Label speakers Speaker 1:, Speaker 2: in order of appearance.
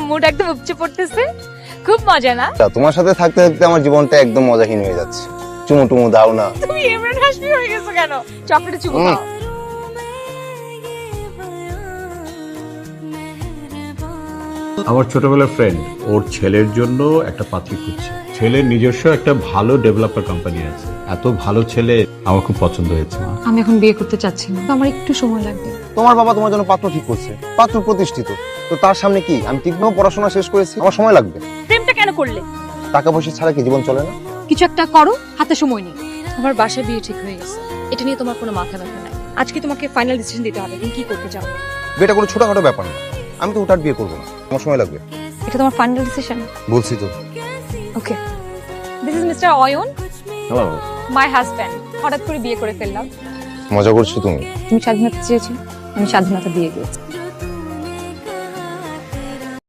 Speaker 1: Mood একদম উপচে পড়তেছে, খুব মজা না?
Speaker 2: তোমার সাথে থাকতে থাকতে আমার জীবনটা একদম মজাহীন হয়ে যাচ্ছে। চুমু টুমু দাও না।
Speaker 1: তুমি এমন হাসি হয়ে গেছো কেন? চকলেটে চুমু খাও।
Speaker 3: আমার ছোটবেলার ফ্রেন্ড ওর ছেলের জন্য একটা পাত্রী খুঁজছে। ছেলের নিজস্ব একটা ভালো ডেভেলপার কোম্পানি আছে। এত ভালো ছেলে আমার খুব পছন্দ হয়েছে।
Speaker 1: আমি এখন বিয়ে করতে চাচ্ছি না, তো আমার একটু সময় লাগবে।
Speaker 2: তোমার বাবা তোমার জন্য পাত্র ঠিক করছে, পাত্র প্রতিষ্ঠিত, তো তার সামনে কি আমি ঠিকভাবে পড়াশোনা শেষ করেছি? আমার সময় লাগবে।
Speaker 1: প্রেমটা কেন করলে?
Speaker 2: টাকা পয়সা ছাড়া কি জীবন চলে না?
Speaker 1: কিছু একটা করো, হাতে সময় নেই। আমার বাসায় বিয়ে ঠিক হয়ে গেছে, এটা নিয়ে তোমার কোনো মাথা ব্যথা নাই। আজকে তোমাকে ফাইনাল ডিসিশন দিতে হবে, তুমি কি করতে চাও।
Speaker 2: বিয়েটা কোনো ছোটখাটো ব্যাপার না, আমি তো ওটার বিয়ে করবো না, আমার সময় লাগবে।
Speaker 1: এটা তোমার ফাইনাল ডিসিশন?
Speaker 2: বলছি তো।
Speaker 1: Okay, this is mister Ayan,
Speaker 2: hello.
Speaker 1: My husband. হঠাৎ করে বিয়ে করে ফেললাম।
Speaker 2: মজা করছো তুমি?
Speaker 1: তুমি স্বাধীনতা চেয়েছো, আমি স্বাধীনতা দিয়ে দিয়েছি।